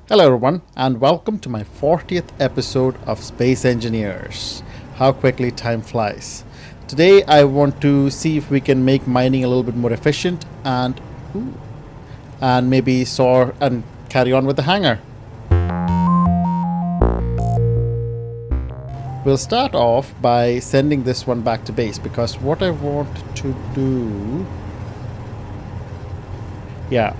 Hello, everyone, and welcome to my 40th episode of Space Engineers. How quickly time flies. Today, I want to see if we can make mining a little bit more efficient and maybe soar and carry on with the hangar. We'll start off by sending this one back to base because what I want to do. Yeah,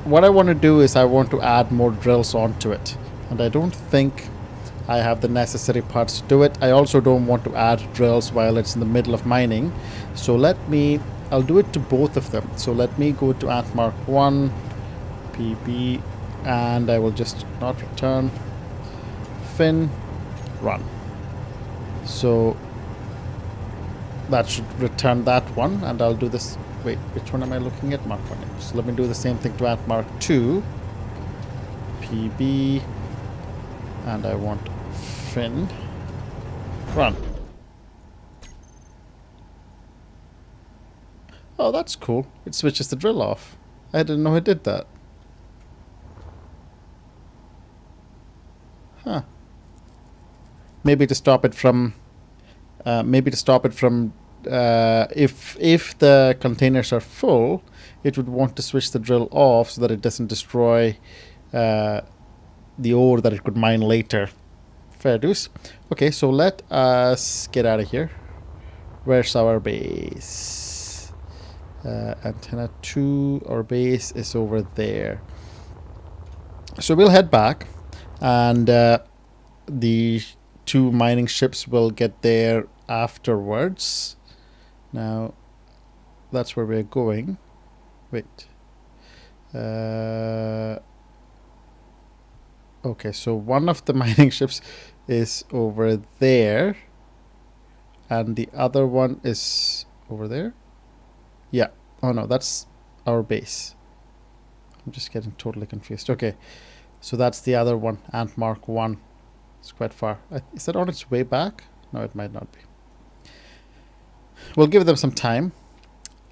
what I want to do is I want to add more drills onto it, and I don't think I have the necessary parts to do it. I also don't want to add drills while it's in the middle of mining, so I'll do it to both of them. So let me go to Ant Mark 1 PB, and I will just not return fin run. So that should return that one, and I'll do this. Wait, which one am I looking at? Mark 1. So let me do the same thing to Ant Mark 2 PB, and I want fin run. Oh, that's cool. It switches the drill off. I didn't know it did that. Huh. Maybe to stop it from if the containers are full, it would want to switch the drill off so that it doesn't destroy the ore that it could mine later. Fair dues. Okay, so let us get out of here. Where's our base? Antenna 2, our base is over there. So we'll head back, and the two mining ships will get there afterwards. Now, that's where we're going. Wait. Okay, so one of the mining ships is over there, and the other one is over there. Yeah. Oh no, that's our base. I'm just getting totally confused. Okay, so that's the other one, Ant Mark 1. It's quite far. Is that on its way back? No, it might not be. We'll give them some time.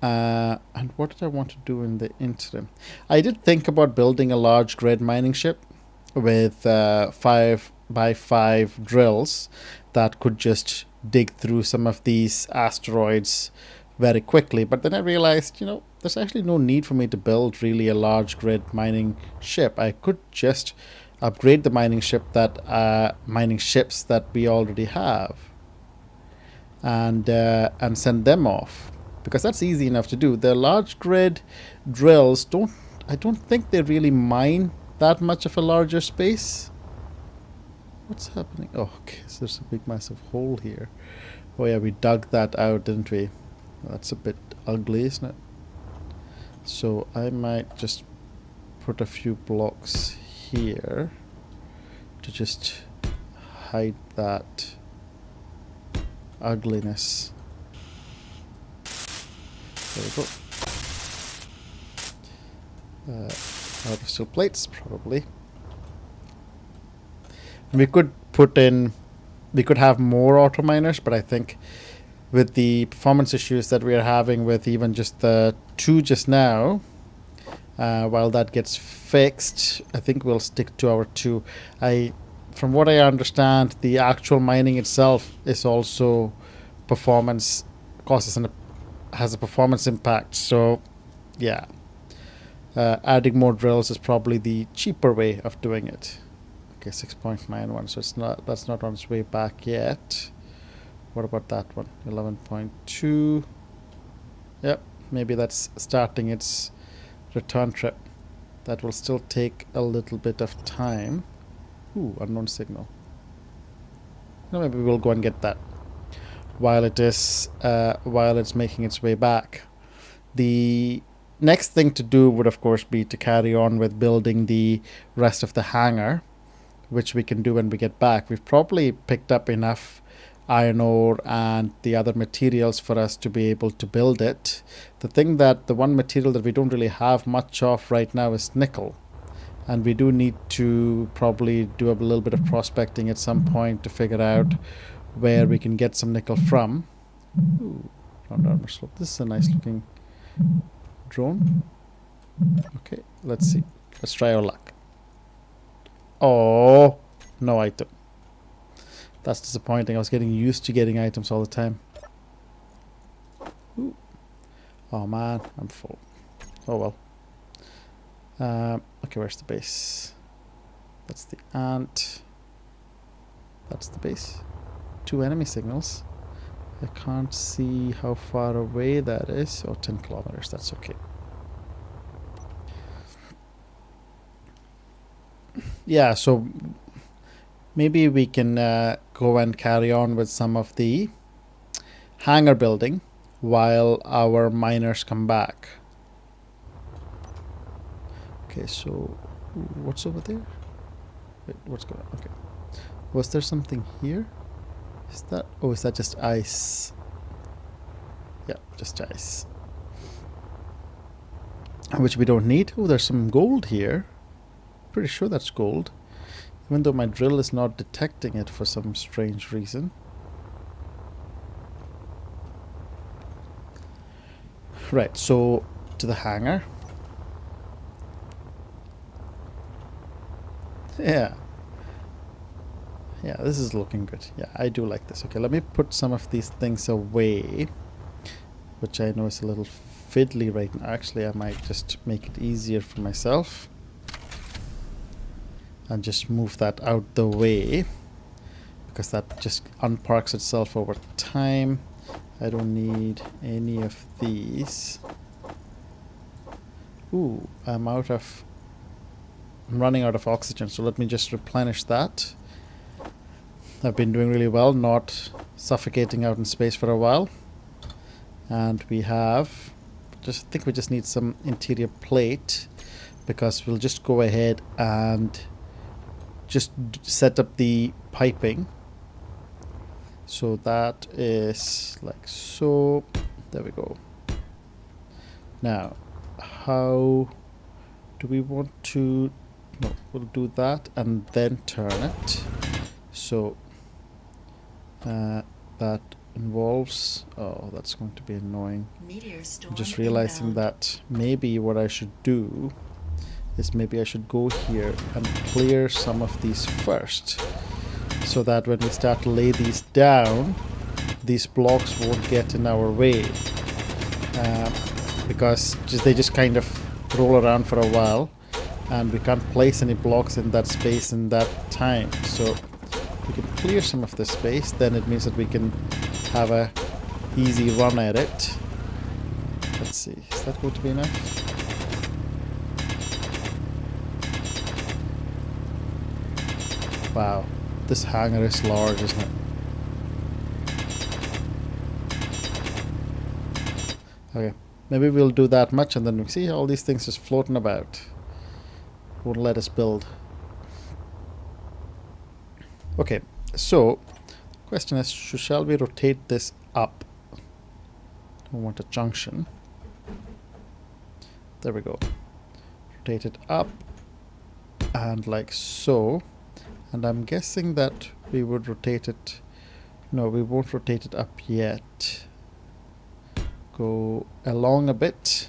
And what did I want to do in the interim? I did think about building a large grid mining ship with 5x5 drills that could just dig through some of these asteroids very quickly. But then I realized, there's actually no need for me to build really a large grid mining ship. I could just upgrade the mining ships that we already have, and send them off, because that's easy enough to do. The large grid drills I don't think they really mine that much of a larger space. What's happening? Oh, okay, so there's a big massive hole here. Oh yeah, we dug that out, didn't we? That's a bit ugly, isn't it? So I might just put a few blocks here to just hide that ugliness. There we go. Out of steel plates, probably. We could have more auto miners, but I think with the performance issues that we are having with even just the 2 just now, while that gets fixed, I think we'll stick to our 2. From what I understand, the actual mining itself is also has a performance impact. So, yeah, adding more drills is probably the cheaper way of doing it. Okay, 6.91. So that's not on its way back yet. What about that one? 11.2. Yep, maybe that's starting its return trip. That will still take a little bit of time. Ooh, unknown signal. Maybe we'll go and get that while it's making its way back. The next thing to do would, of course, be to carry on with building the rest of the hangar, which we can do when we get back. We've probably picked up enough iron ore and the other materials for us to be able to build it. The one material that we don't really have much of right now is nickel. And we do need to probably do a little bit of prospecting at some point to figure out where we can get some nickel from. Ooh, round armor slope. This is a nice looking drone. Okay, let's see. Let's try our luck. Oh, no item. That's disappointing. I was getting used to getting items all the time. Ooh. Oh man, I'm full. Oh well. Okay, where's the base? That's the ant. That's the base. 2 enemy signals. I can't see how far away that is. Oh, 10 kilometers. That's okay. Yeah, so maybe we can go and carry on with some of the hangar building while our miners come back. Okay, so what's over there? Wait, what's going on? Okay. Was there something here? Is that... oh, is that just ice? Yeah, just ice. Which we don't need. Oh, there's some gold here. Pretty sure that's gold. Even though my drill is not detecting it for some strange reason. Right, so to the hangar. Yeah. Yeah, this is looking good. Yeah, I do like this. Okay, let me put some of these things away, which I know is a little fiddly right now. Actually, I might just make it easier for myself and just move that out the way, because that just unparks itself over time. I don't need any of these. Ooh, I'm running out of oxygen, so let me just replenish that. I've been doing really well, not suffocating out in space for a while. And we have, I think we just need some interior plate, because we'll just go ahead and just set up the piping. So that is like so. There we go. Now, how do we want to... no, we'll do that and then turn it. So that involves... oh, that's going to be annoying. I'm just realizing inbound. That maybe what I should do is maybe I should go here and clear some of these first, so that when we start to lay these down, these blocks won't get in our way, because they just kind of roll around for a while and we can't place any blocks in that space in that time. So we can clear some of this space, then it means that we can have a easy run at it. Let's see, is that going to be enough? Wow, this hangar is large, isn't it? Okay, maybe we'll do that much and then we see all these things just floating about. Won't let us build. Okay, so question is, shall we rotate this up? Don't want a junction. There we go. Rotate it up and like so. And I'm guessing that we would rotate it... no, we won't rotate it up yet. Go along a bit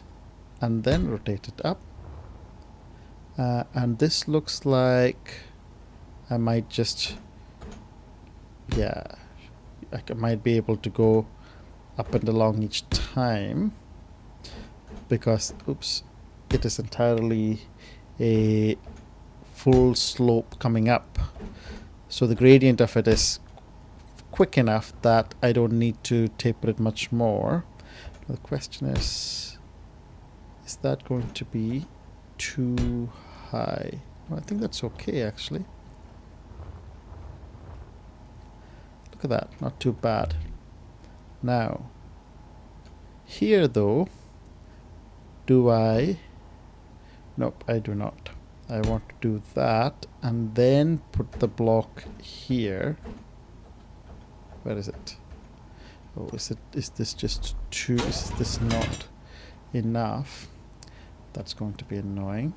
and then rotate it up. And this looks like I might just... yeah, I might be able to go up and along each time, because, oops, it is entirely a full slope coming up, so the gradient of it is quick enough that I don't need to taper it much more. The question is that going to be too high? No, I think that's okay actually. Look at that, not too bad. Now here though, do I... nope, I do not. I want to do that and then put the block here. Where is it? Oh, is this just too... is this not enough? That's going to be annoying.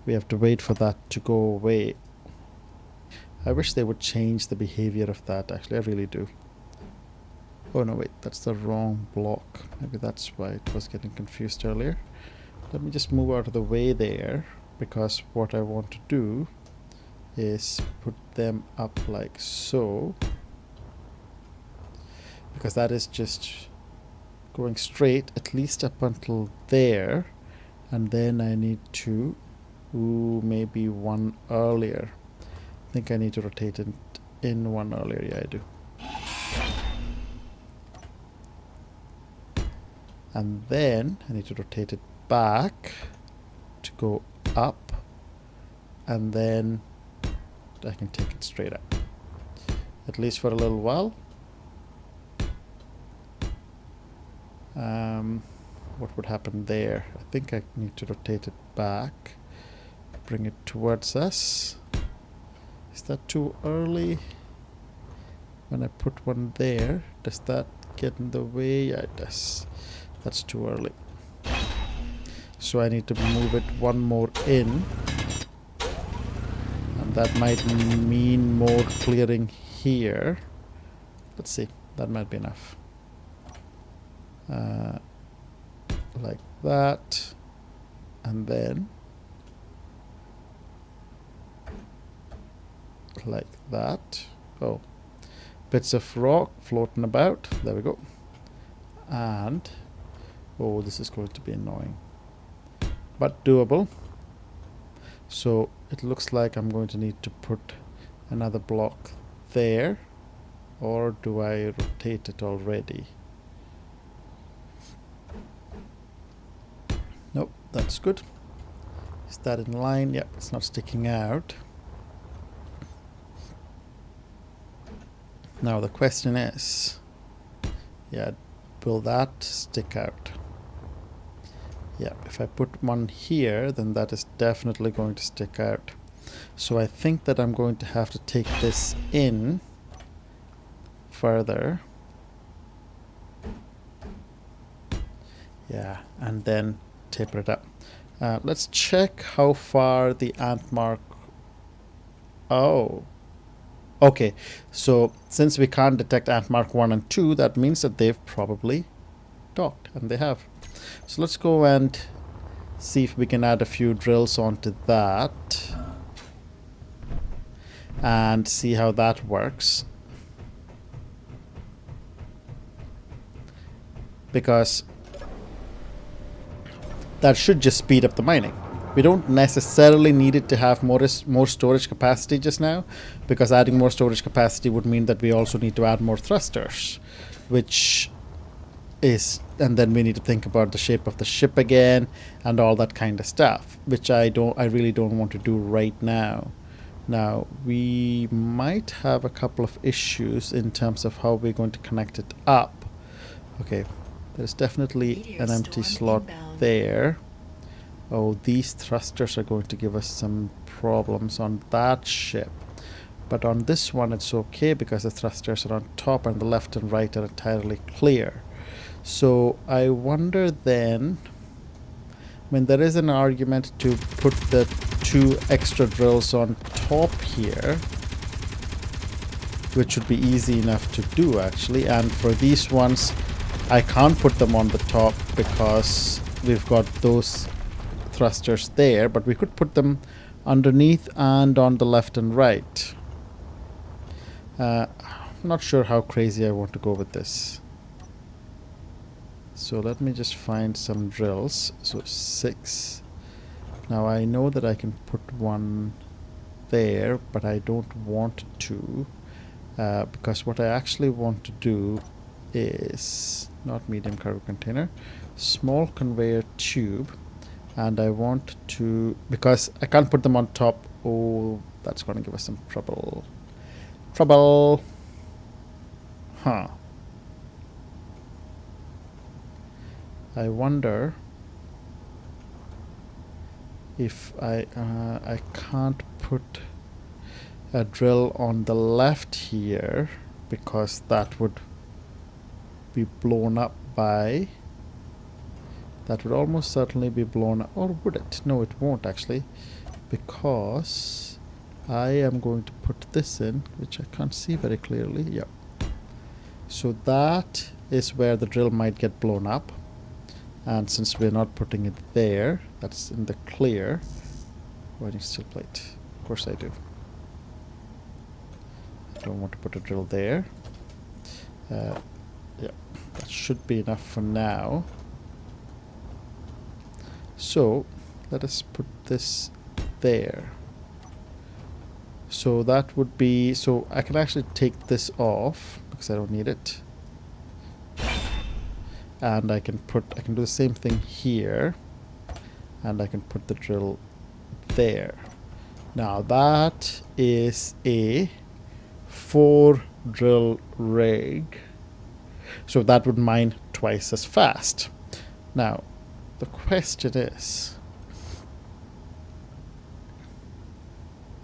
We have to wait for that to go away. I wish they would change the behavior of that, actually, I really do. Oh no, wait, that's the wrong block. Maybe that's why it was getting confused earlier. Let me just move out of the way there, because what I want to do is put them up like so, because that is just going straight at least up until there, and then I need to maybe one earlier. I think I need to rotate it in one earlier. Yeah, I do. And then I need to rotate it back to go up, and then I can take it straight up, at least for a little while. What would happen there? I think I need to rotate it back, bring it towards us. Is that too early? When I put one there, does that get in the way? Yeah, it does. That's too early. So I need to move it one more in, and that might mean more clearing here. Let's see, that might be enough. Like that, and then like that. Oh, bits of rock floating about. There we go. And oh, this is going to be annoying, but doable. So it looks like I'm going to need to put another block there, or do I rotate it already? Nope, that's good. Is that in line? Yep, it's not sticking out. Now the question is, yeah, will that stick out? Yeah, if I put one here, then that is definitely going to stick out. So I think that I'm going to have to take this in further. Yeah, and then taper it up. Let's check how far the ant mark. Oh, okay. So since we can't detect ant mark 1 and 2, that means that they've probably docked, and they have. So let's go and see if we can add a few drills onto that and see how that works. Because that should just speed up the mining. We don't necessarily need it to have more storage capacity just now, because adding more storage capacity would mean that we also need to add more thrusters, which is, and then we need to think about the shape of the ship again and all that kind of stuff, which I really don't want to do right now. Now we might have a couple of issues in terms of how we're going to connect it up. Okay, there's definitely an empty slot there. Oh, these thrusters are going to give us some problems on that ship. But on this one it's okay, because the thrusters are on top and the left and right are entirely clear. So I wonder then, I mean, there is an argument to put the 2 extra drills on top here, which would be easy enough to do actually. And for these ones, I can't put them on the top because we've got those thrusters there, but we could put them underneath and on the left and right. I'm not sure how crazy I want to go with this. So let me just find some drills. So 6. Now I know that I can put one there, but I don't want to, because what I actually want to do is not medium cargo container, small conveyor tube, and I want to, because I can't put them on top. Oh, that's going to give us some trouble. Huh. I wonder if I can't put a drill on the left here, because that would be blown up by, that would almost certainly be blown up. Or would it? No, it won't actually, because I am going to put this in, which I can't see very clearly. Yep. So that is where the drill might get blown up. And since we're not putting it there, that's in the clear. Oh, I need steel plate. Of course I do. Don't want to put a drill there. Yeah, that should be enough for now. So let us put this there. So that would be, so I can actually take this off because I don't need it. And I can do the same thing here. And I can put the drill there. Now that is a 4 drill rig. So that would mine twice as fast. Now, the question is,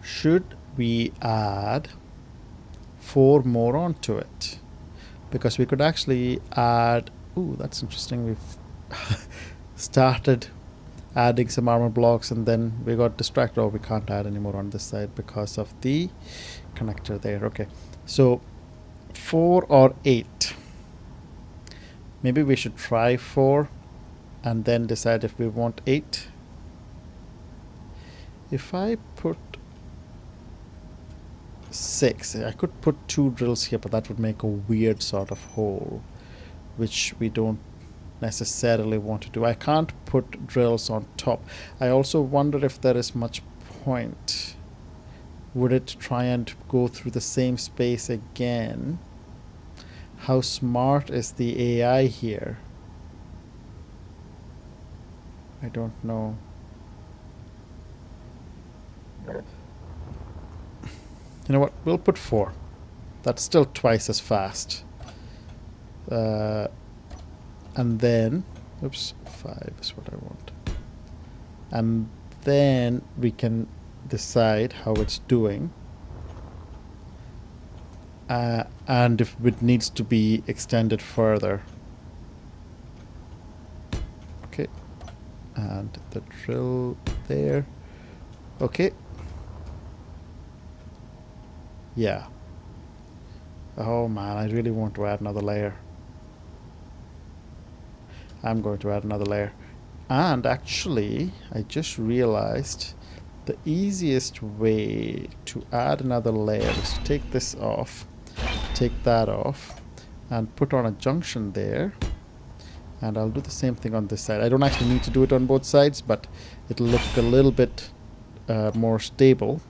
should we add 4 more onto it? Because we could actually add, ooh, that's interesting. We've started adding some armor blocks and then we got distracted. Oh, we can't add any more on this side because of the connector there. Okay, so 4 or 8. Maybe we should try 4 and then decide if we want 8. If I put 6, I could put 2 drills here, but that would make a weird sort of hole, which we don't necessarily want to do. I can't put drills on top. I also wonder if there is much point. Would it try and go through the same space again? How smart is the AI here? I don't know. You know what? We'll put 4. That's still twice as fast. And then, oops, 5 is what I want. And then we can decide how it's doing. And if it needs to be extended further. Okay. And the drill there. Okay. Yeah. Oh man, I really want to add another layer. I'm going to add another layer. And actually, I just realized the easiest way to add another layer is to take this off, take that off, and put on a junction there. And I'll do the same thing on this side. I don't actually need to do it on both sides, but it'll look a little bit more stable,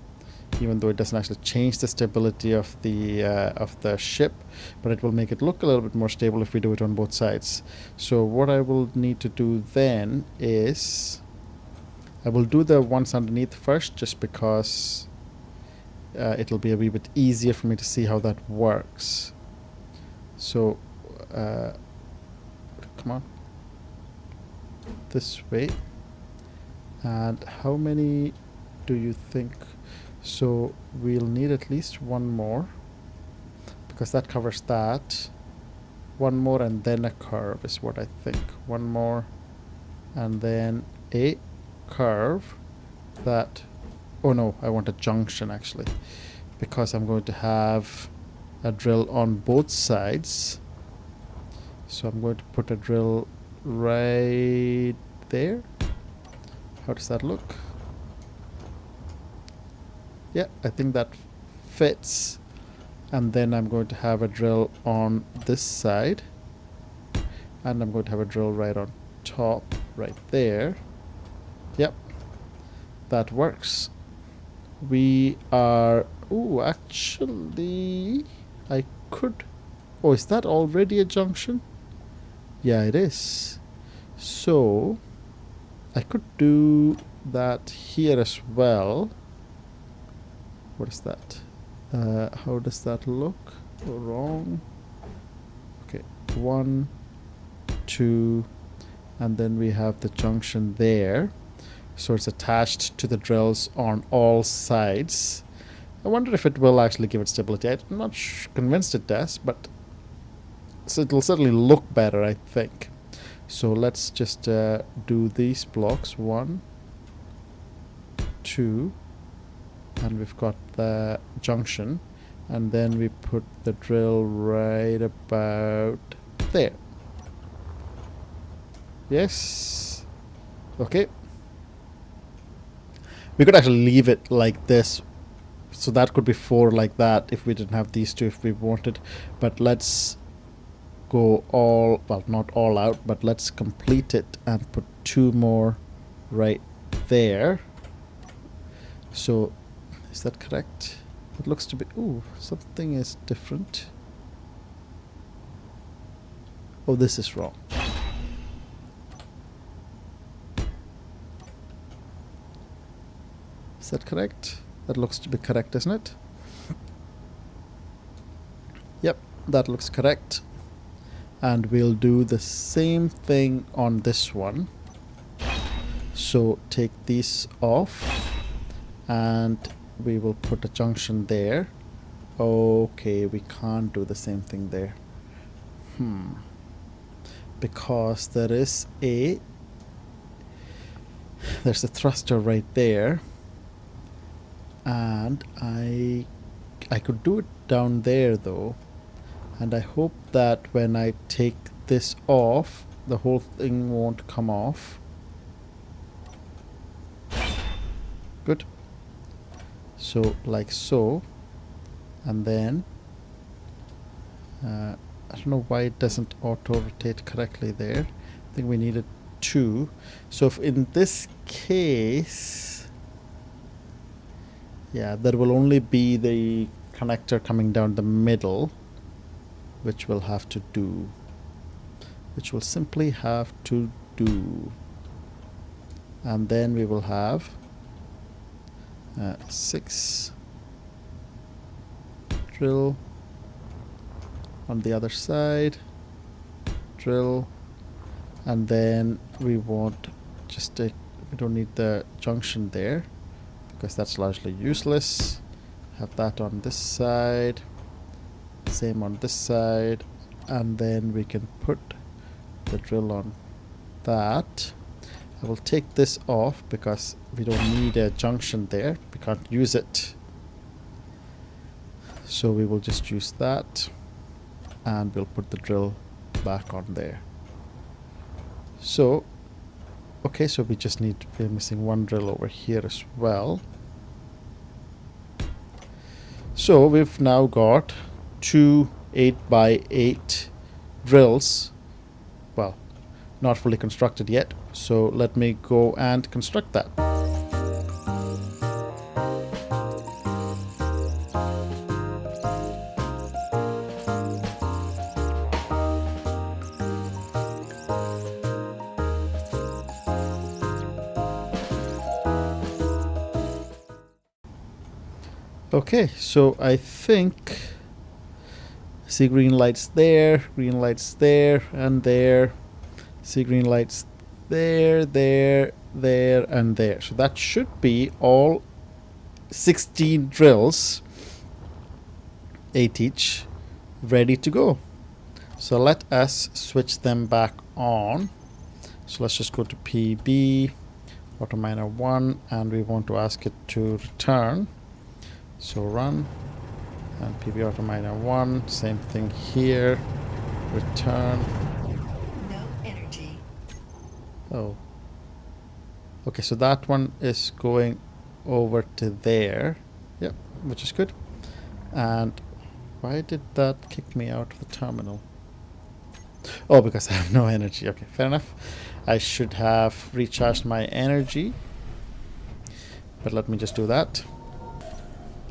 even though it doesn't actually change the stability of the ship, but it will make it look a little bit more stable if we do it on both sides. So what I will need to do then is I will do the ones underneath first, just because it'll be a wee bit easier for me to see how that works. So come on, this way. And how many do you think? So we'll need at least 1 more, because that covers that. 1 more and then a curve is what I think. 1 more and then a curve that, oh no, I want a junction actually, because I'm going to have a drill on both sides. So I'm going to put a drill right there. How does that look? Yeah, I think that fits. And then I'm going to have a drill on this side. And I'm going to have a drill right on top, right there. Yep, that works. We are... Oh, actually, I could... Oh, is that already a junction? Yeah, it is. So, I could do that here as well. What is that? How does that look? Wrong. Okay, 1, 2, and then we have the junction there. So it's attached to the drills on all sides. I wonder if it will actually give it stability. I'm not convinced it does, but so it'll certainly look better, I think. So let's just do these blocks. 1, 2, and we've got the junction, and then we put the drill right about there. Yes. Okay. We could actually leave it like this So that could be 4 like that if we didn't have these two if we wanted. But let's go all, well, not all out, but let's complete it and put 2 more right there. So is that correct? It looks to be, ooh, something is different. Oh, this is wrong. Is that correct? That looks to be correct, isn't it? Yep, that looks correct. And we'll do the same thing on this one. So take these off and we will put a junction there. Okay, we can't do the same thing there. Because there's a thruster right there, and I could do it down there though, and I hope that when I take this off the whole thing won't come off. Good. So like so, and then I don't know why it doesn't auto rotate correctly there. I think we needed 2. So if in this case, yeah, there will only be the connector coming down the middle, which we'll have to do, which we'll simply have to do. And then we will have 6 drill on the other side, drill, and then we want just we don't need the junction there because that's largely useless. Have that on this side, same on this side, and then we can put the drill on that. I will take this off because we don't need a junction there, we can't use it, so we will just use that, and we'll put the drill back on there. So okay, so we're missing 1 drill over here as well. So we've now got 2 8x8 drills, well, not fully constructed yet, so let me go and construct that. Okay, so I think see green lights there, and there. See green lights there, there, and there. So that should be all 16 drills, 8 each, ready to go. So let us switch them back on. So let's just go to PB, AutoMiner 1, and we want to ask it to return. So run, and PB AutoMiner 1, same thing here, return. No energy. Oh. Okay, so that one is going over to there. Yep, which is good. And why did that kick me out of the terminal? Oh, because I have no energy. Okay, fair enough. I should have recharged my energy, but let me just do that.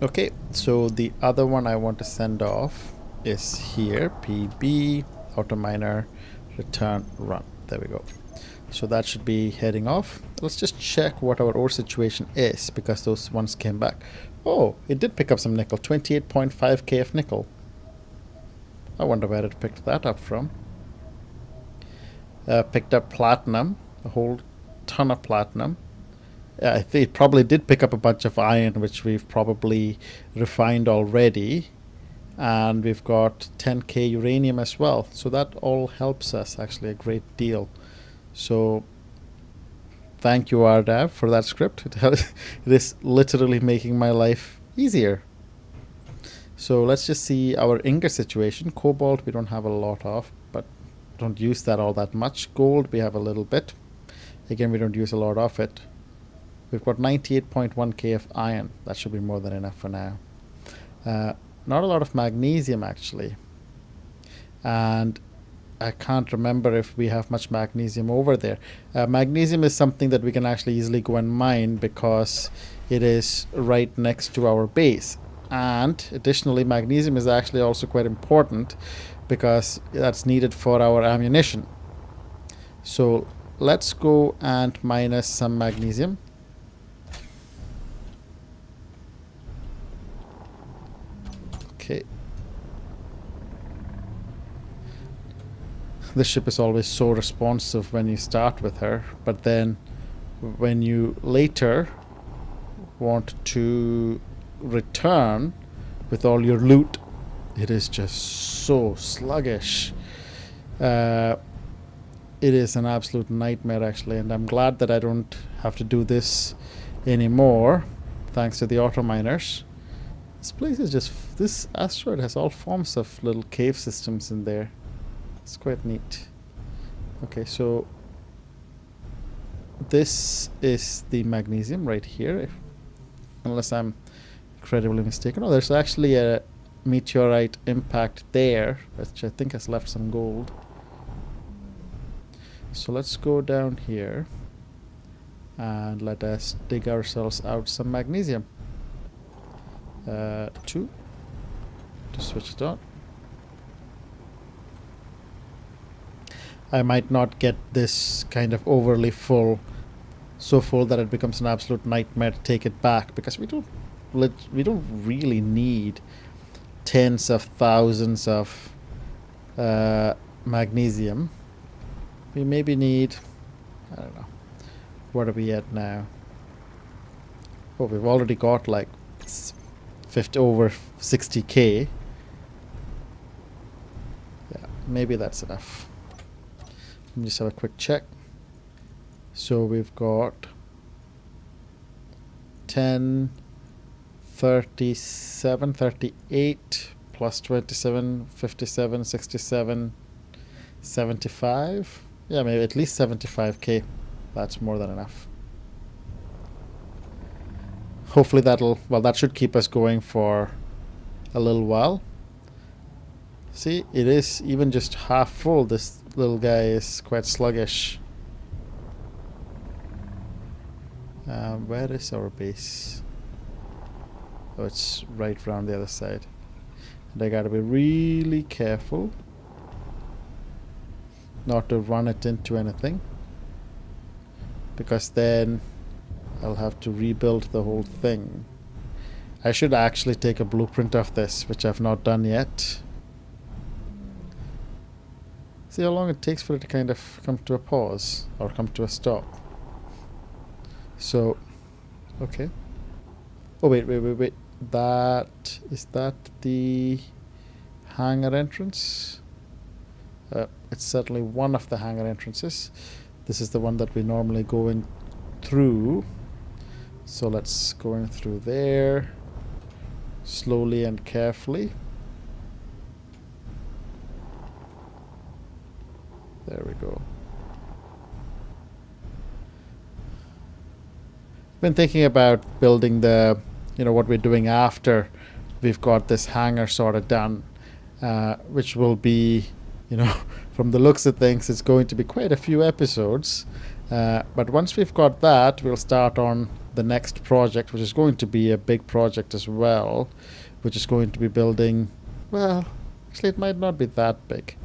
Okay, so the other one I want to send off is here, PB, AutoMiner, return, run. There we go. So that should be heading off. Let's just check what our ore situation is, because those ones came back. Oh, it did pick up some nickel, 28.5 kf nickel. I wonder where it picked that up from. Picked up platinum, a whole ton of platinum. I think it probably did pick up a bunch of iron, which we've probably refined already. And we've got 10k uranium as well. So that all helps us actually a great deal. So thank you, RDAV, for that script. It is literally making my life easier. So let's just see our ingot situation. Cobalt we don't have a lot of, but don't use that all that much. Gold we have a little bit. Again, we don't use a lot of it. We've got 98.1k of iron. That should be more than enough for now. Not a lot of magnesium, actually. And I can't remember if we have much magnesium over there. Magnesium is something that we can actually easily go and mine because it is right next to our base. And additionally, magnesium is actually also quite important because that's needed for our ammunition. So let's go and mine some magnesium. Okay. This ship is always so responsive when you start with her, but then when you later want to return with all your loot, it is just so sluggish. It is an absolute nightmare, actually, and I'm glad that I don't have to do this anymore thanks to the auto miners. This place is just, this asteroid has all forms of little cave systems in there. It's quite neat. Okay, so this is the magnesium right here, unless I'm incredibly mistaken. Oh, there's actually a meteorite impact there, which I think has left some gold. So let's go down here and let us dig ourselves out some magnesium. 2 to switch it on. I might not get this kind of overly full, so full that it becomes an absolute nightmare to take it back, because we don't really need tens of thousands of magnesium. We maybe need, I don't know, what are we at now? Oh, we've already got like 50 over 60k. Yeah, maybe that's enough. Let me just have a quick check. So we've got 10, 37, 38 plus 27, 57, 67, 75. Yeah, maybe at least 75k. That's more than enough. Hopefully that should keep us going for a little while. See, it is even just half full. This little guy is quite sluggish. Where is our base? Oh, it's right around the other side. And I gotta be really careful not to run it into anything, because then I'll have to rebuild the whole thing. I should actually take a blueprint of this, which I've not done yet. See how long it takes for it to kind of come to a pause or come to a stop. So, okay. Oh, wait. Is that the hangar entrance? It's certainly one of the hangar entrances. This is the one that we normally go in through. So let's go in through there, slowly and carefully. There we go. Been thinking about building the, what we're doing after we've got this hangar sort of done, which will be, from the looks of things, it's going to be quite a few episodes. But once we've got that, we'll start on the next project, which is going to be a big project as well, which is going to be building, well, actually it might not be that big,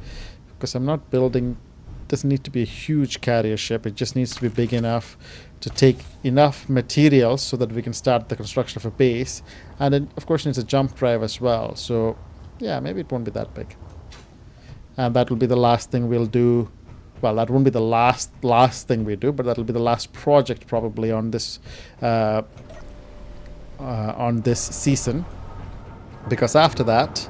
because I'm not building, doesn't need to be a huge carrier ship. It just needs to be big enough to take enough materials so that we can start the construction of a base, and it of course needs a jump drive as well. So yeah, maybe it won't be that big, and that will be the last thing we'll do. Well, that won't be the last thing we do, but that'll be the last project probably on this season, because after that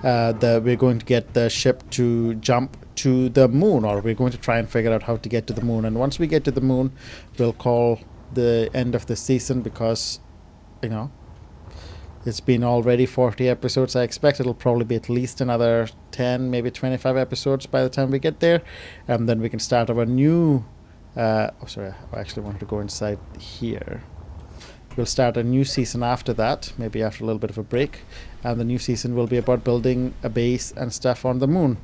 we're going to get the ship to jump to the moon, or we're going to try and figure out how to get to the moon. And once we get to the moon, we'll call the end of the season, because it's been already 40 episodes. I expect it'll probably be at least another 10, maybe 25 episodes by the time we get there. And then we can start our new... I actually wanted to go inside here. We'll start a new season after that, maybe after a little bit of a break, and the new season will be about building a base and stuff on the moon,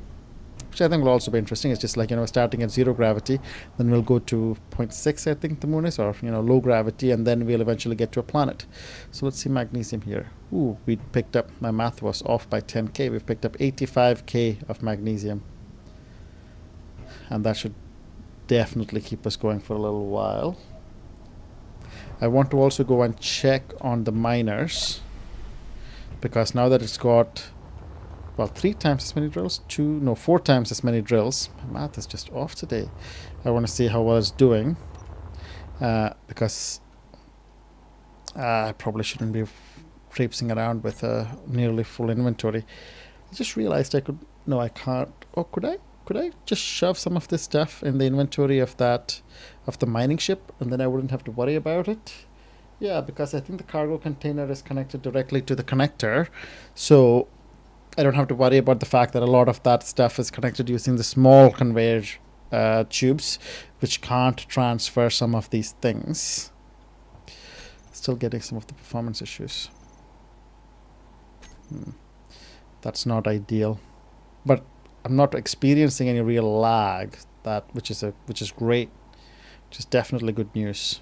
which I think will also be interesting. It's just like, starting at 0 gravity, then we'll go to 0.6, I think the moon is, or, low gravity, and then we'll eventually get to a planet. So let's see magnesium here. Ooh, we picked up, my math was off by 10k, we've picked up 85k of magnesium. And that should definitely keep us going for a little while. I want to also go and check on the miners, because now that it's got, well, 3 times as many drills, 4 times as many drills. My math is just off today. I want to see how well it's doing, because I probably shouldn't be traipsing around with a nearly full inventory. I just realized I could, no, I can't. Oh, could I? Could I just shove some of this stuff in the inventory of the mining ship, and then I wouldn't have to worry about it? Yeah, because I think the cargo container is connected directly to the connector, so I don't have to worry about the fact that a lot of that stuff is connected using the small conveyor tubes, which can't transfer some of these things. Still getting some of the performance issues. That's not ideal, but I'm not experiencing any real lag, which is great, which is definitely good news.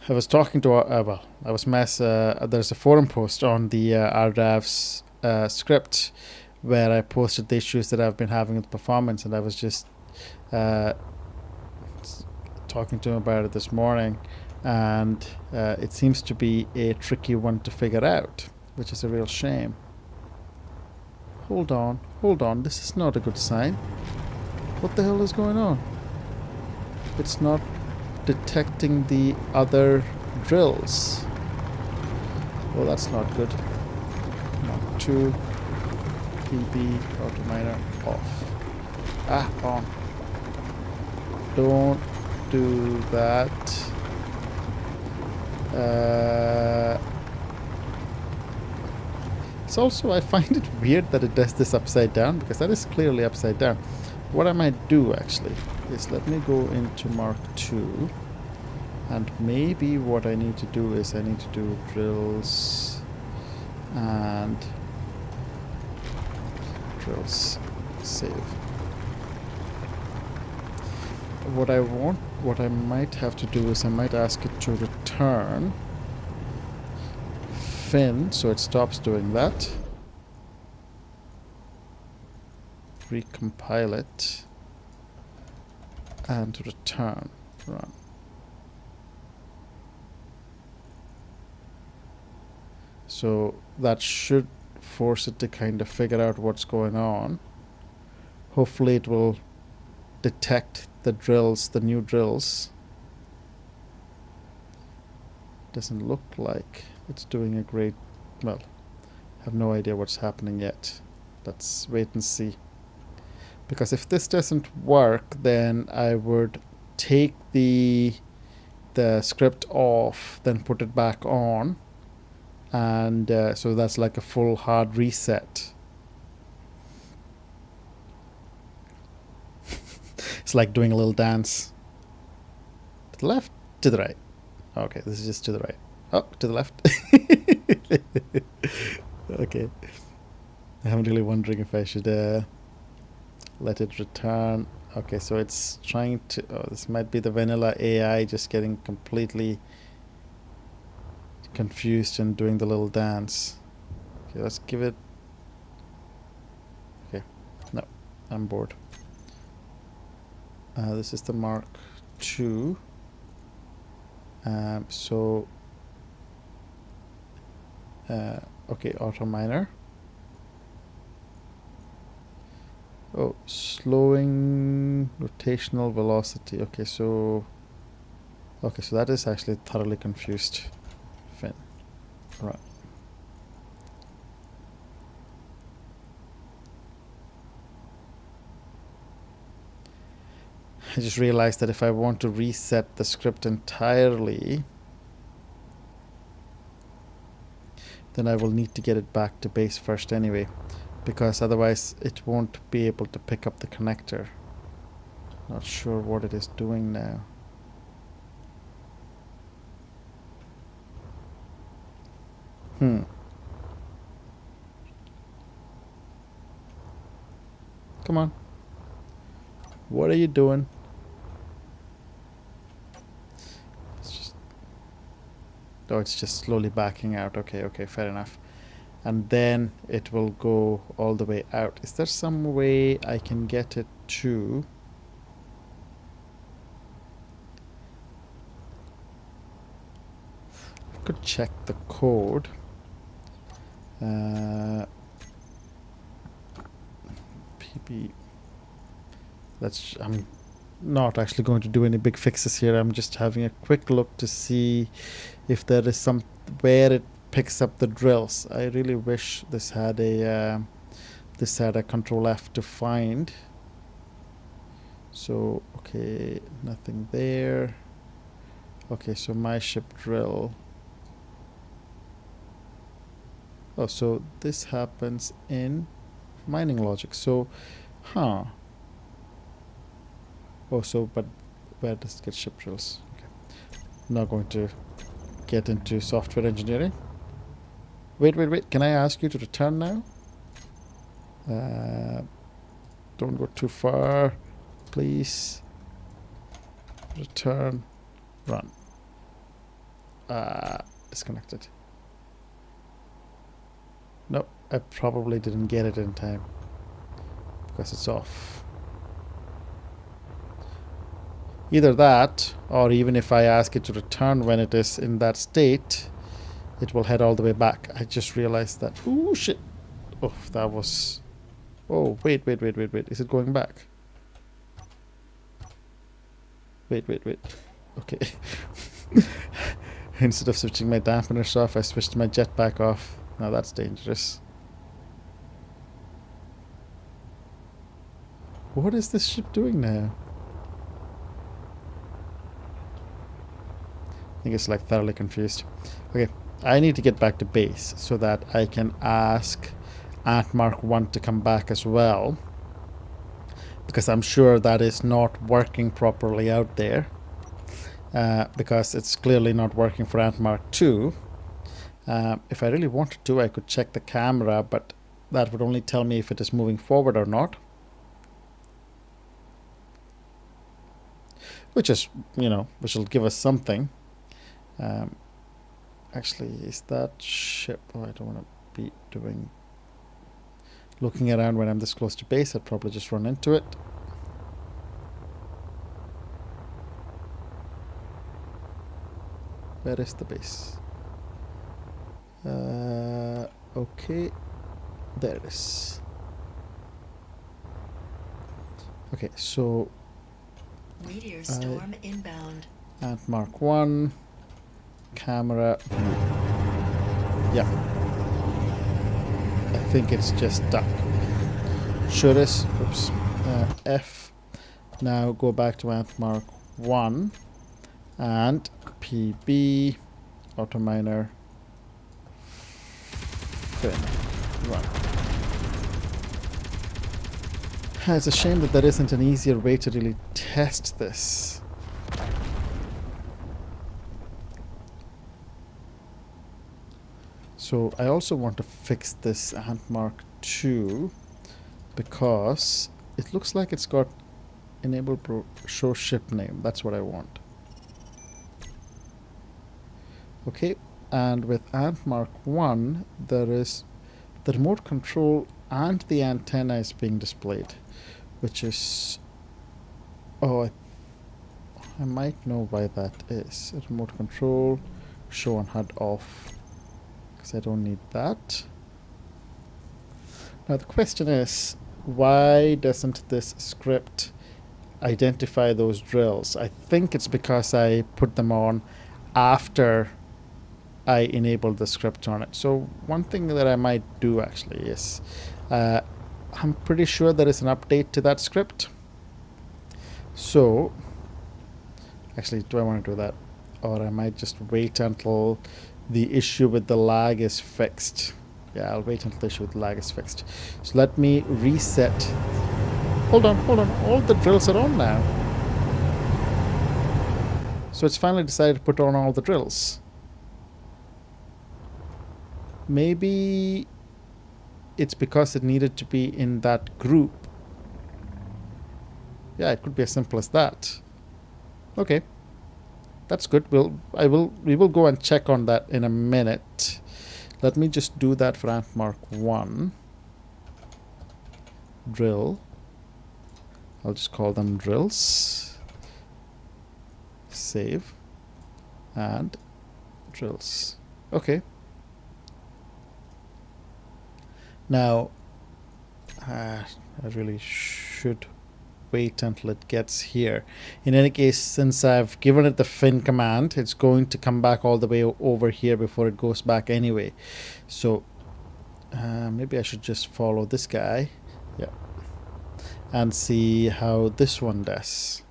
I was talking to there's a forum post on the RDAV's script where I posted the issues that I've been having with performance, and I was just talking to him about it this morning, and it seems to be a tricky one to figure out, which is a real shame. Hold on, this is not a good sign. What the hell is going on? It's not detecting the other drills. Well, that's not good. Mark 2, PB, auto miner off. On. Don't do that. It's also, I find it weird that it does this upside down, because that is clearly upside down. What I might do actually is let me go into Mark 2, and maybe what I need to do is I need to do drills and drills save. What I might have to do is I might ask it to return fin, so it stops doing that. Recompile it and return. Run. So that should force it to kind of figure out what's going on. Hopefully it will detect the drills, the new drills. Doesn't look like it's doing a great, well, I have no idea what's happening yet. Let's wait and see. Because if this doesn't work, then I would take the script off, then put it back on, and so that's like a full hard reset. It's like doing a little dance. To the left, to the right. Okay, this is just to the right. Oh, to the left. Okay. I'm really wondering if I should let it return. Okay, so it's trying to... Oh, this might be the vanilla AI just getting completely confused and doing the little dance. Okay, let's give it... Okay, no, I'm bored. This is the Mark 2. Okay, auto miner. Oh, slowing rotational velocity. Okay, so that is actually thoroughly confused. Fin. Right. I just realized that if I want to reset the script entirely, then I will need to get it back to base first anyway, because otherwise it won't be able to pick up the connector. Not sure what it is doing now. Hmm. Come on. What are you doing? It's just, oh, it's just slowly backing out. Okay, okay, fair enough. And then it will go all the way out. Is there some way I can get it to? I could check the code. PB. I'm not actually going to do any big fixes here. I'm just having a quick look to see if there is some where it picks up the drills. I really wish this had a control F to find. So okay, nothing there. Okay, so my ship drill. Oh, so this happens in mining logic. So, huh. Oh, so, but where does it get ship drills? Okay. I'm not going to get into software engineering. Wait. Can I ask you to return now? Don't go too far. Please. Return. Run. Disconnected. Nope, I probably didn't get it in time because it's off. Either that, or even if I ask it to return when it is in that state, it will head all the way back. I just realized that. Ooh, shit. Oh, that was... Oh, wait. Is it going back? Wait. Okay. Instead of switching my dampeners off, I switched my jetpack off. Now that's dangerous. What is this ship doing now? I think it's like thoroughly confused. Okay, I need to get back to base so that I can ask Ant Mark 1 to come back as well. Because I'm sure that is not working properly out there. Because it's clearly not working for Ant Mark 2. If I really wanted to, I could check the camera, but that would only tell me if it is moving forward or not. Which is, which will give us something. Actually, is that ship? Oh, I don't want to be looking around when I'm this close to base. I'd probably just run into it. Where is the base? Okay, there it is. Okay, so Meteor storm inbound. Ant Mark 1 camera. Yeah, I think it's just stuck. Sure is. Oops. F. Now go back to Ant Mark 1 and PB auto miner. Run. It's a shame that there isn't an easier way to really test this. So I also want to fix this Ant Mark 2 because it looks like it's got enable show ship name. That's what I want. Okay, and with Ant Mark 1 there is the remote control and the antenna is being displayed, which is... Oh, I might know why that is. Remote control, show on HUD off, because I don't need that. Now the question is, why doesn't this script identify those drills? I think it's because I put them on after I enabled the script on it. So one thing that I might do actually is, I'm pretty sure there is an update to that script. So, actually, do I want to do that? Or I might just wait until the issue with the lag is fixed. Yeah, I'll wait until the issue with the lag is fixed. So let me reset. Hold on. All the drills are on now. So it's finally decided to put on all the drills. Maybe it's because it needed to be in that group. Yeah, it could be as simple as that. Okay, that's good. We will go and check on that in a minute. Let me just do that for ant mark 1. Drill. I'll just call them drills. Save. And drills. Okay. Now, I really should wait until it gets here. In any case, since I've given it the fin command, it's going to come back all the way over here before it goes back anyway. So maybe I should just follow this guy. Yeah. And see how this one does.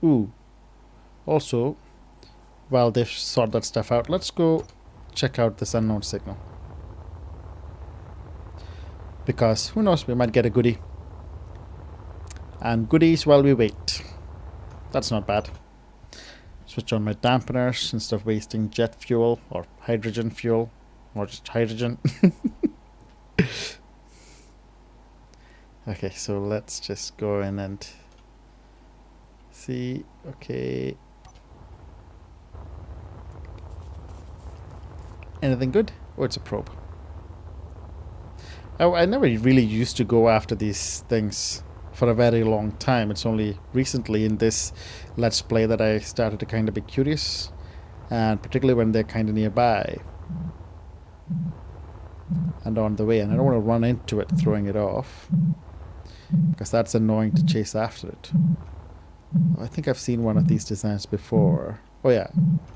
Ooh. Also, while they've sorted that stuff out, let's go check out this unknown signal. Because who knows, we might get a goodie. And goodies while we wait. That's not bad. Switch on my dampeners instead of wasting jet fuel or hydrogen fuel. Or just hydrogen. Okay, so let's just go in and see. Okay. Anything good? Oh, it's a probe. I never really used to go after these things for a very long time. It's only recently in this Let's Play that I started to kind of be curious. And particularly when they're kind of nearby. And on the way. And I don't want to run into it throwing it off. Because that's annoying to chase after it. I think I've seen one of these designs before. Oh yeah.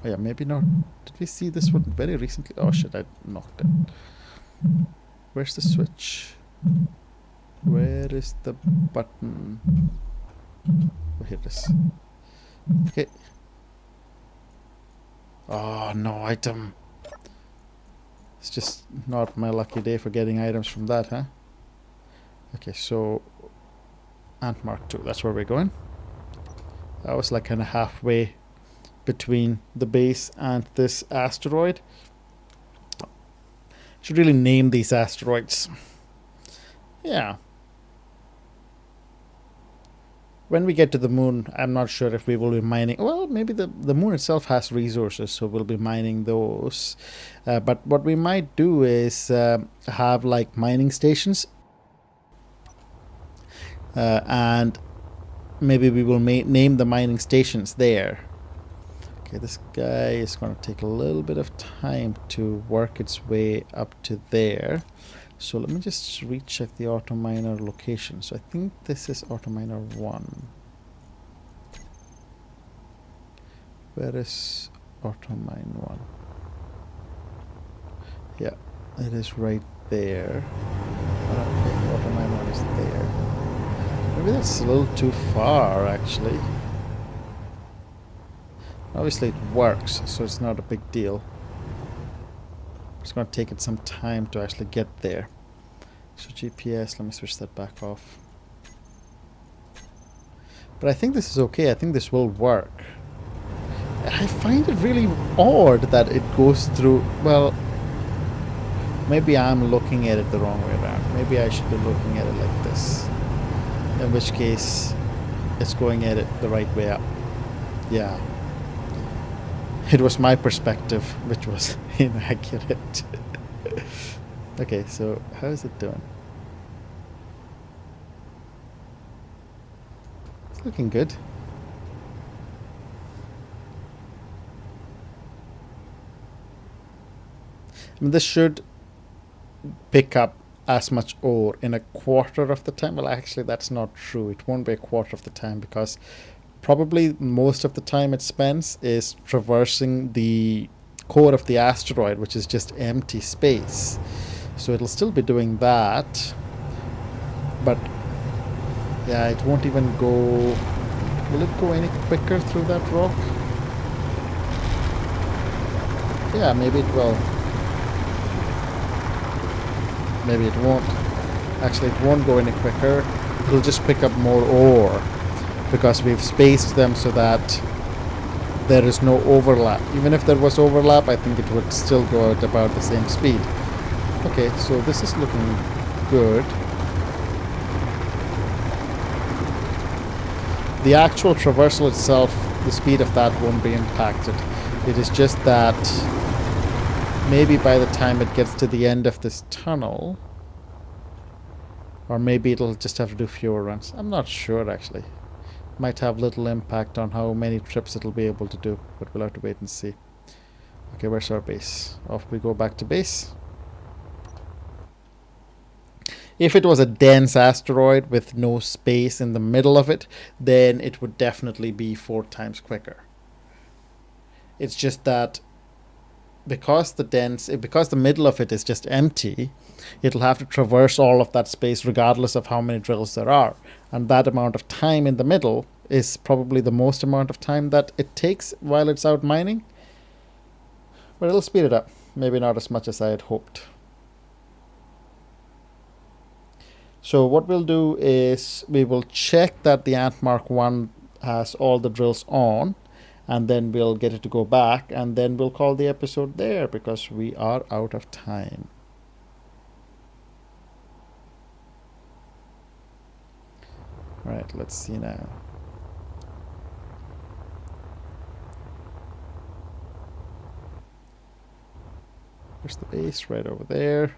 Oh yeah, maybe not. Did we see this one very recently? Oh shit, I knocked it. Where's the switch? Where is the button? Oh, here it is. Okay. Oh, no item. It's just not my lucky day for getting items from that, huh? Okay, so ant mark 2, that's where we're going. That was like kind of halfway between the base and this asteroid. Should really name these asteroids. Yeah. When we get to the moon, I'm not sure if we will be mining. Well, maybe the moon itself has resources, so we'll be mining those. But what we might do is have like mining stations. And maybe we will name the mining stations there. Okay, this guy is going to take a little bit of time to work its way up to there. So let me just recheck the auto miner location. So I think this is auto miner 1. Where is auto mine 1? Yeah, it is right there. Okay, auto mine 1 is there. Maybe that's a little too far, actually. Obviously it works, so it's not a big deal. It's going to take it some time to actually get there. So GPS, let me switch that back off. But I think this is okay. I think this will work. I find it really odd that it goes through... Well, maybe I'm looking at it the wrong way around. Maybe I should be looking at it like this. In which case, it's going at it the right way up. Yeah. It was my perspective, which was inaccurate. Okay, so how is it doing? It's looking good. I mean, this should pick up as much ore in a quarter of the time. Well, actually, that's not true. It won't be a quarter of the time because probably most of the time it spends is traversing the core of the asteroid, which is just empty space. So it'll still be doing that, but yeah, it won't even go... Will it go any quicker through that rock? Yeah, maybe it will. Maybe it won't. Actually, it won't go any quicker. It'll just pick up more ore because we've spaced them so that there is no overlap. Even if there was overlap, I think it would still go at about the same speed. Okay, so this is looking good. The actual traversal itself, the speed of that won't be impacted. It is just that maybe by the time it gets to the end of this tunnel, or maybe it'll just have to do fewer runs. I'm not sure, actually. Might have little impact on how many trips it'll be able to do, but we'll have to wait and see. Okay, where's our base? Off we go back to base. If it was a dense asteroid with no space in the middle of it, then it would definitely be 4 times quicker. It's just that because the middle of it is just empty, it'll have to traverse all of that space regardless of how many drills there are. And that amount of time in the middle is probably the most amount of time that it takes while it's out mining. But it'll speed it up. Maybe not as much as I had hoped. So what we'll do is we will check that the Ant Mark 1 has all the drills on, and then we'll get it to go back, and then we'll call the episode there because we are out of time. All right, let's see now. There's the base right over there.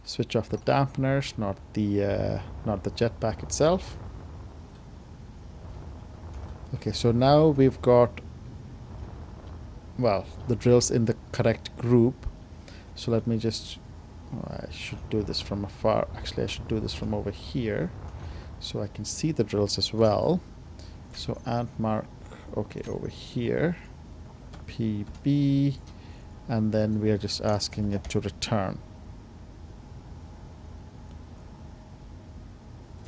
Switch off the dampeners, not the jetpack itself. Okay, so now we've got, well, the drills in the correct group. So let me just, I should do this from afar. Actually, I should do this from over here so I can see the drills as well. So Ant Mark, okay, over here, PB, and then we are just asking it to return.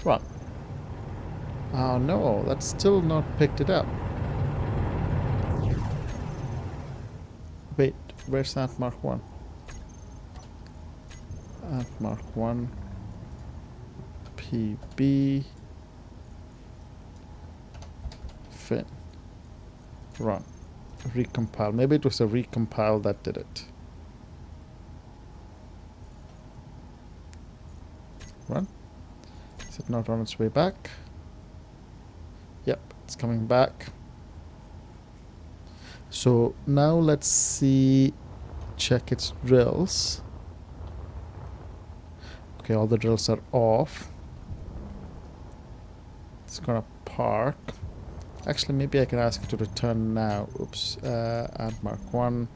Run. Oh no, that's still not picked it up. Wait, where's Ant Mark 1? Ant Mark 1 PB fin. Run. Recompile. Maybe it was a recompile that did it. Run. Is it not on its way back? Yep, it's coming back. So now let's see, check its drills. Okay, all the drills are off. It's gonna park. Actually, maybe I can ask it to return now. Oops. Ant Mark 1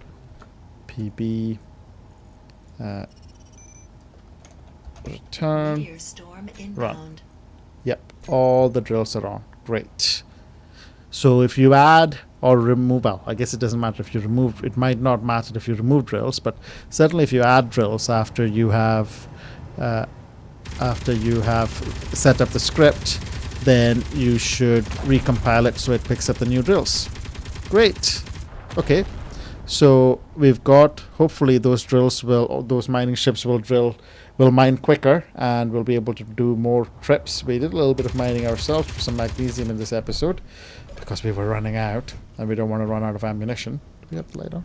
PB return. Meteor storm inbound. Run. Yep, all the drills are on. Great. So if you add or remove, well, I guess it doesn't matter if you remove, it might not matter if you remove drills, but certainly if you add drills after you have set up the script, then you should recompile it so it picks up the new drills. Great. Okay. So we've got, hopefully those mining ships will mine quicker and we'll be able to do more trips. We did a little bit of mining ourselves for some magnesium in this episode because we were running out and we don't want to run out of ammunition. Do we have the light on?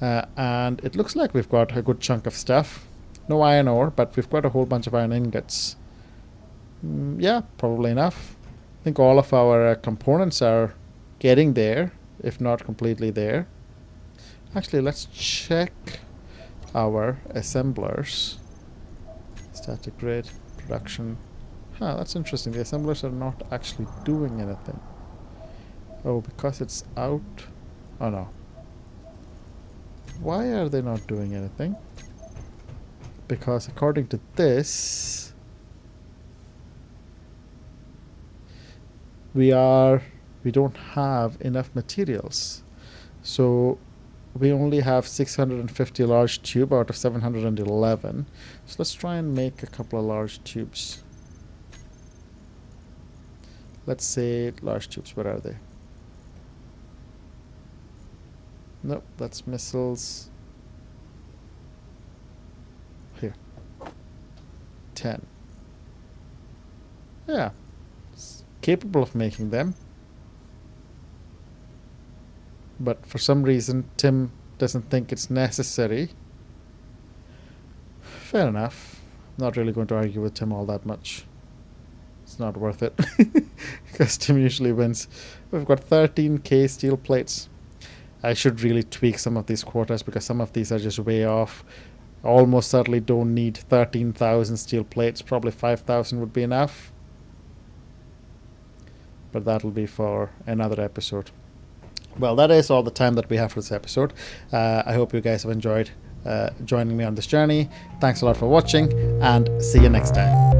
Yeah. And it looks like we've got a good chunk of stuff. No iron ore, but we've got a whole bunch of iron ingots. Yeah, probably enough. I think all of our components are getting there, if not completely there. Actually, let's check our assemblers. Static grid, production. Huh, that's interesting. The assemblers are not actually doing anything. Oh, because it's out? Oh no. Why are they not doing anything? Because according to this, we don't have enough materials. So we only have 650 large tube out of 711. So let's try and make a couple of large tubes. Let's say large tubes, where are they? Nope, that's missiles. Here. 10. Yeah. It's capable of making them. but for some reason Tim doesn't think it's necessary. Fair enough. Not really going to argue with Tim all that much. It's not worth it because Tim usually wins. We've got 13k steel plates. I should really tweak some of these quotas because some of these are just way off. Almost certainly don't need 13,000 steel plates. Probably 5,000 would be enough. But that'll be for another episode. Well, that is all the time that we have for this episode. I hope you guys have enjoyed joining me on this journey. Thanks a lot for watching, and see you next time.